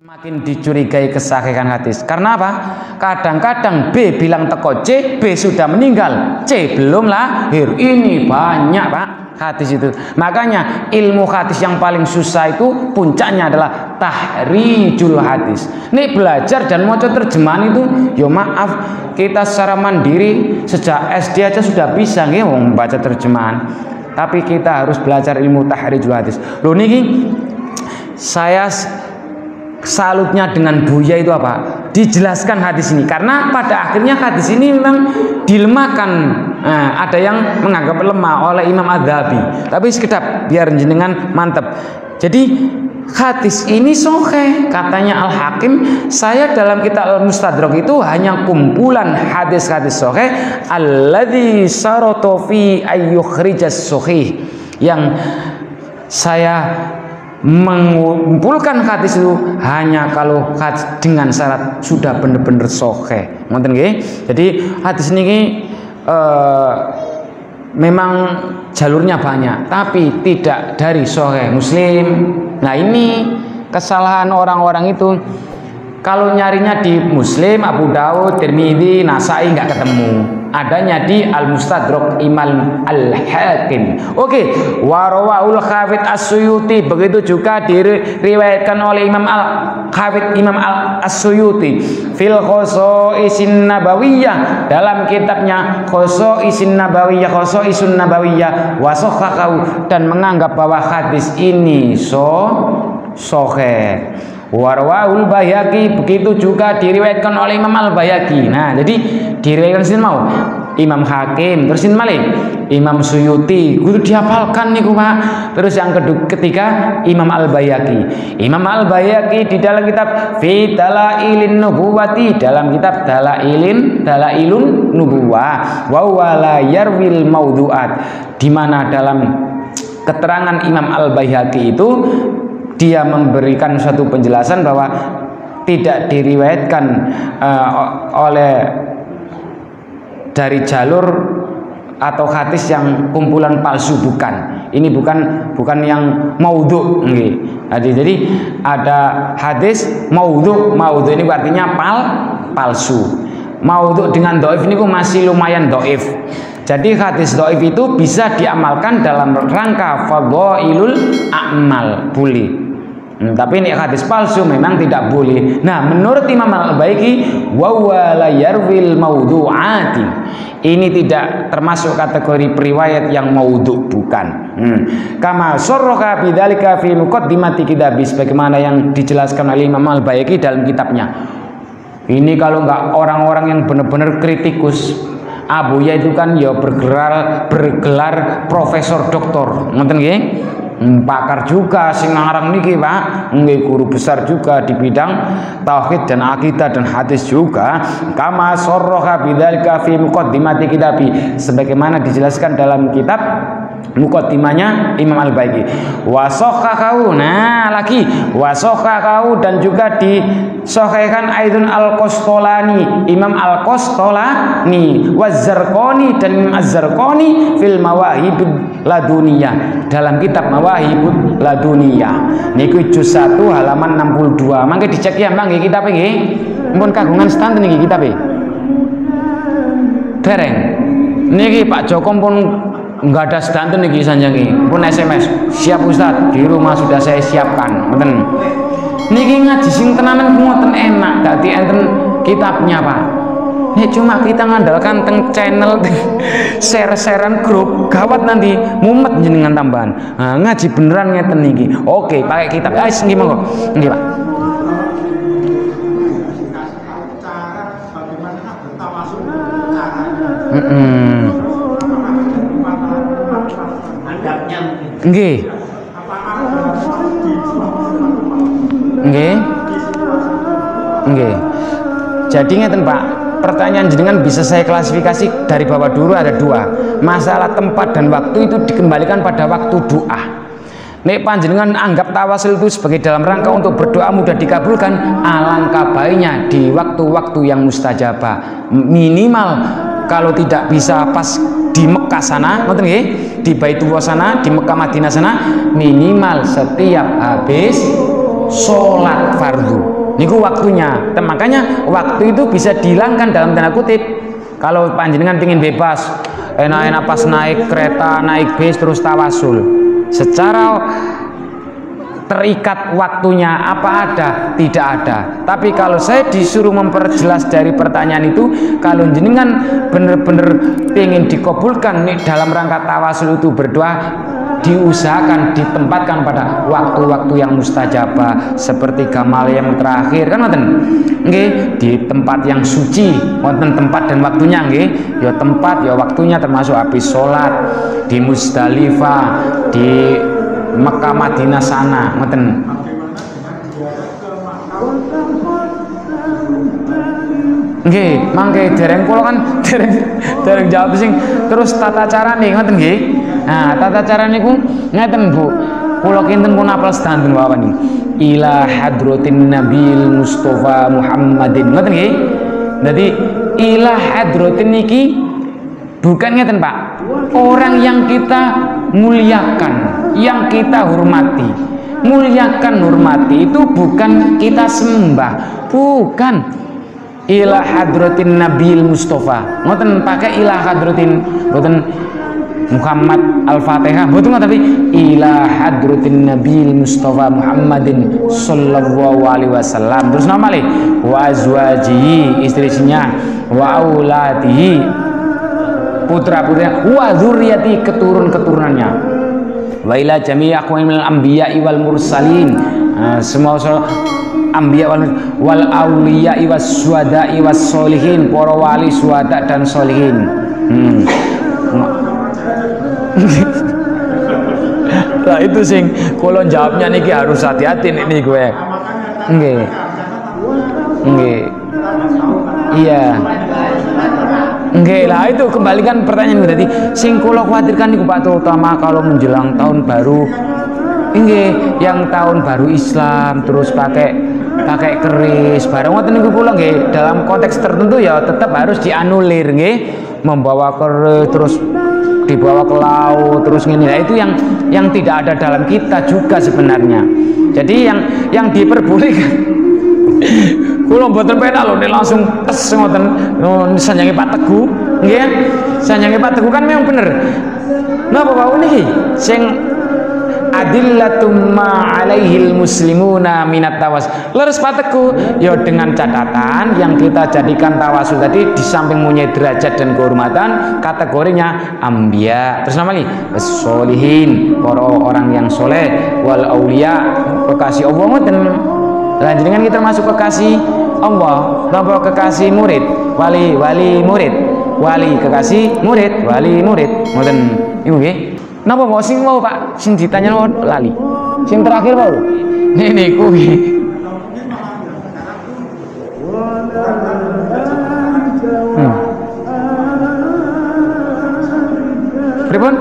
Makin dicurigai kesahihan hadis. Karena apa? Kadang-kadang B bilang teko C, B sudah meninggal, C belum lahir. Ini banyak Pak hadis itu. Makanya ilmu hadis yang paling susah itu puncaknya adalah tahrijul hadis. Nih belajar dan mau terjemahan itu, yo maaf, kita secara mandiri sejak SD aja sudah bisa nih membaca terjemahan. Tapi kita harus belajar ilmu tahrijul hadis. Loh niki saya salutnya dengan Buya itu apa? Dijelaskan hadis ini, karena pada akhirnya hadis ini memang dilemahkan. Ada yang menganggap lemah oleh Imam Adz-Dzahabi. Tapi sekedap biar jenengan mantep. Jadi hadis ini sahih, katanya Al-Hakim. Saya dalam kitab Al-Mustadrak itu hanya kumpulan hadis-hadis sahih alladzi sarata fi ayyukhrijas sahih, yang saya mengumpulkan hadis itu hanya kalau hadis dengan syarat sudah benar-benar sahih. Ngoten nggih. Jadi hadis niki memang jalurnya banyak, tapi tidak dari sahih Muslim. Nah, ini kesalahan orang-orang itu. Kalau nyarinya di Muslim, Abu Daud, Tirmidzi, Nasai nggak ketemu. Adanya di Al-Mustadrak Imam Al-Hakim. Oke, Warawaul Hafidz As-Suyuti, begitu juga diriwayatkan oleh Imam Al-Hafidz Imam As-Suyuti fil Khosaisin Nabawiyah, dalam kitabnya Khosaisin Nabawiyah, Khosaisun Nabawiyah, wa sahhahu, dan menganggap bahwa hadis ini sahih. Warwaul Baihaqi, begitu juga diriwayatkan oleh Imam Al-Baihaqi. Nah, jadi diriwayatkan sini mau Imam Hakim, terus ini malih Imam Suyuti, kudu dihafalkan niku Pak. Terus yang ketiga Imam Al-Baihaqi. Imam Al-Baihaqi di dalam kitab Fi Dalailin Nubuwati, dalam kitab Dalailun Nubuwah, wa wala yarwil maudhu'at, di mana dalam keterangan Imam Al-Baihaqi itu dia memberikan suatu penjelasan bahwa tidak diriwayatkan oleh dari jalur atau hadis yang kumpulan palsu, bukan. Ini bukan yang maudhu nggih. Jadi ada hadis maudhu. Maudhu ini artinya palsu. Maudhu dengan dhaif ini masih lumayan dhaif. Jadi hadis dhaif itu bisa diamalkan dalam rangka fadhailul a'mal, boleh. Tapi ini hadis palsu memang tidak boleh. Nah, menurut Imam Al-Baihaqi, wa la yarwil maudhu'ati, ini tidak termasuk kategori periwayat yang maudhu, bukan. Kama sarraha bidzalika fi muqaddimati kitab, sebagaimana yang dijelaskan oleh Imam Al-Baihaqi dalam kitabnya. Ini kalau enggak orang-orang yang benar-benar kritikus. Abuya itu kan ya bergelar profesor doktor, ngoten nggih. Pakar juga sing ngarang niki Pak, nggih, guru besar juga di bidang tauhid dan akidah dan hadis juga. Kama sarraha bidzalika fi muqaddimati kitabi, sebagaimana dijelaskan dalam kitab muqaddimahnya Imam Al-Baihaqi. Wa sahhahu, nah lagi wa sahhahu, dan juga disahihkan aidun Al-Qastolani, Imam Al-Qastolani, wa Zarqani, dan Imam Az-Zarqani fil Mawahib Laduniyah, dalam kitab Mawahib Laduniyah niku juz 1 halaman 62. Mangke dicek ya Mbak nggih kitabe nggih. Mumpun kagungan stand niki kitabe. Dereng. Niki Pak Joko pun enggak ada stand niki sanjangi. Pun SMS, "Siap Ustaz, di rumah sudah saya siapkan." Ngoten. Niki ngaji sing tenanan ngoten enak, dadi enten kitabnya Pak. Ini cuma kita ngandalkan teng channel share-sharean grup, gawat nanti mumet jenengan tambahan. Nah, ngaji beneran ngeten niki. Oke, pakai kitab. Ais nggih monggo. Nggih, Pak. Nggih. Nggih. Nggih. Jadi ngeten Pak, pertanyaan jenengan bisa saya klasifikasi dari bawah dulu, ada dua. Masalah tempat dan waktu itu dikembalikan pada waktu doa. Nek panjenengan anggap tawasul itu sebagai dalam rangka untuk berdoa mudah dikabulkan, alangkah baiknya di waktu-waktu yang mustajabah. Minimal kalau tidak bisa pas di Mekah sana, ngoten nggih, di Baitullah sana, di Mekah Madinah sana, minimal setiap habis sholat fardu. niku waktunya. Makanya waktu itu bisa dihilangkan dalam tanda kutip. Kalau panjenengan pingin bebas, enak-enak pas naik kereta, naik bis terus tawasul, secara terikat waktunya apa ada? Tidak ada. Tapi kalau saya disuruh memperjelas dari pertanyaan itu, kalau jenengan bener-bener ingin dikabulkan nih dalam rangka tawasul itu berdoa, diusahakan ditempatkan pada waktu-waktu yang mustajabah seperti gamal yang terakhir kan ngoten nggih, di tempat yang suci wonten tempat dan waktunya nggih, ya tempat ya waktunya termasuk habis sholat di Musdalifah, di Mekah Madinah sana ngoten. Nggih, mangke dereng kula kan dereng jawab sing terus tata carane ngoten nggih. Nah, tata cara niku ngeten Bu. Kula kinten pun apal sedanten wawan niku. Ila hadratin Nabil Mustafa Muhammadin. Ngoten nggih. Dadi ila hadratin niki bukan ngeten Pak. Orang yang kita muliakan, yang kita hormati. Muliakan, hormati itu bukan kita sembah, bukan. Ila hadratin Nabil Mustafa. Ngoten pakai ila hadratin, mboten Muhammad Al-Fatihah, betul nggak? Tapi ila hadratin Nabil Mustafa Muhammadin sallallahu alaihi wasallam. Terus nama lagi wa azwajihi, istrinya, wa auladihi, putra-putranya, wa dzurriyyati, keturunan-keturunannya, wa ila jami'i aqwamil anbiya'i wal mursalin, semua anbiya wal auliya'i was syuhada'i was sholihin, para wali, syuhada dan sholihin. Nah itu sing kalau jawabnya niki harus hati-hati nih gue. Nggih. Nggih. Iya. Nggih lah, itu kembalikan pertanyaan berarti sing kula khawatirkan niku Pak, terutama kalau menjelang tahun baru. Nggih, yang tahun baru Islam terus pakai keris barang ngoten niku kula nggih dalam konteks tertentu ya tetap harus dianulir nggih, membawa keris terus dibawa ke laut terus ngene. Nah, itu yang tidak ada dalam kita juga sebenarnya. Jadi yang diperbolehkan kula mboten penak lho nek langsung tes ngoten sanjange Pak Teguh nggih. Sanjange Pak Teguh kan memang bener. Napa Pak niki sing adillatum ma alaihil muslimuna minat tawas. Leres Pak Teguh ya dengan catatan yang kita jadikan tawasul tadi di samping punya derajat dan kehormatan kategorinya anbiya, terus nama nih sholihin, orang yang soleh, wal aulia, kekasih Allah ngoten. Lanjutkan kita masuk kekasih Allah, napa kekasih murid, wali murid, wali kekasih murid, wali murid ngoten niku nggih. Napa mau sing mau Pak? Sing ditanya mau lali. Sing terakhir mau lho. Niku nggih. Pripun?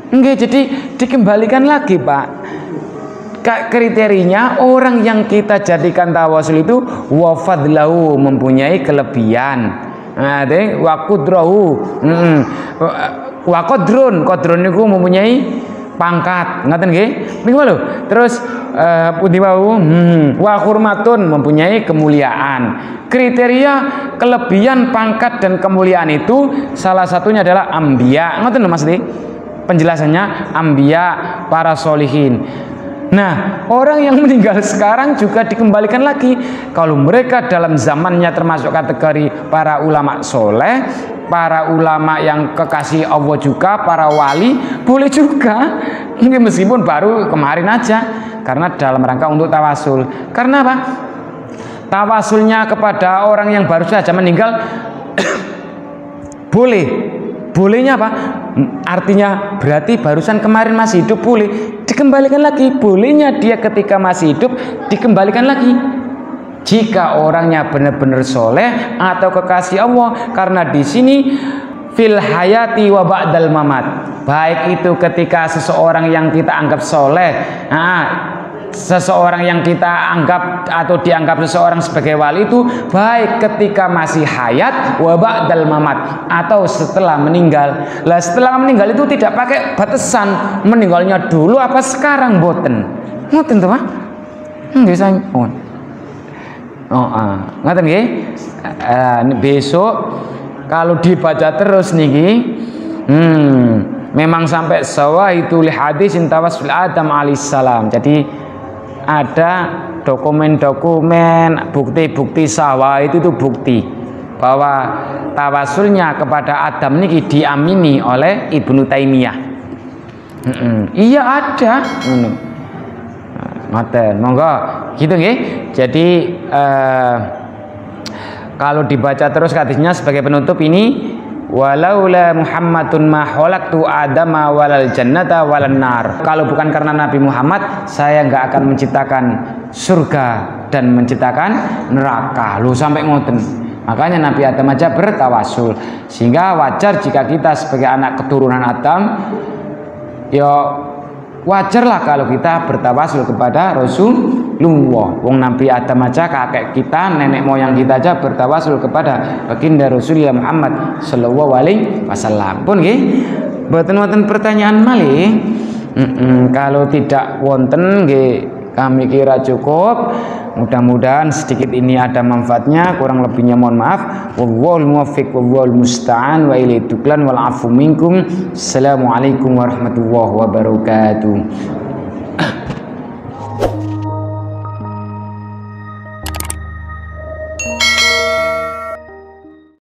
Enggak, jadi dikembalikan lagi Pak. Kriterianya orang yang kita jadikan tawasul itu wa fadlahu, mempunyai kelebihan. Nah, wa qudrahu. Wa qadrun niku mempunyai pangkat. Ngoten nggih? Niku lho. Terus pundi wau? Wa hurmatun, mempunyai kemuliaan. Kriteria kelebihan, pangkat dan kemuliaan itu salah satunya adalah anbiya. Ngoten lho Mas Di. Penjelasannya anbiya, para solihin. Nah, orang yang meninggal sekarang juga dikembalikan lagi. Kalau mereka dalam zamannya termasuk kategori para ulama soleh, para ulama yang kekasih Allah juga, para wali, boleh juga. Meskipun baru kemarin aja, karena dalam rangka untuk tawasul. Karena apa? Tawasulnya kepada orang yang baru saja meninggal boleh. Bolehnya apa? Artinya berarti barusan kemarin masih hidup, boleh dikembalikan lagi. Bolehnya dia ketika masih hidup dikembalikan lagi jika orangnya benar-benar soleh atau kekasih Allah. Karena di sini fil hayati wa ba'dal mamat, baik itu ketika seseorang yang kita anggap soleh seseorang yang kita anggap atau dianggap seseorang sebagai wali itu baik ketika masih hayat wa ba'dal mamat atau setelah meninggal. Lah setelah meninggal itu tidak pakai batasan meninggalnya dulu apa sekarang, mboten. Ngoten to, Pak? Nggih saya. Ngoten nggih. Besok kalau dibaca terus niki memang sampai sawaitul hadis tawassul Adam alaihissalam. Jadi ada dokumen-dokumen bukti-bukti sawah itu bukti bahwa tawasulnya kepada Adam niki diamini oleh Ibnu Taimiyah. Iya ada. Ngoten, monggo gitu nggih. Jadi kalau dibaca terus hadisnya sebagai penutup ini, walaula Muhammadun ma khalaqtu Adama walal jannata walan nar. Kalau bukan karena Nabi Muhammad, saya nggak akan menciptakan surga dan menciptakan neraka. Lu sampai ngoten. Makanya Nabi Adam aja bertawasul. Sehingga wajar jika kita sebagai anak keturunan Adam, ya wajarlah kalau kita bertawasul kepada Rasulullah. Wong Nabi Adam aja kakek kita, nenek moyang kita aja bertawasul kepada baginda Rasulullah Muhammad sallallahu alaihi wasallam. Pun nggih, mboten wonten pertanyaan malih. Kalau tidak wonten nggih kami kira cukup. Mudah-mudahan sedikit ini ada manfaatnya, kurang lebihnya mohon maaf. Wallahul muwaffiq wallahul musta'an wa ilaihi tuklan wal afu minkum. Assalamualaikum warahmatullahi wabarakatuh.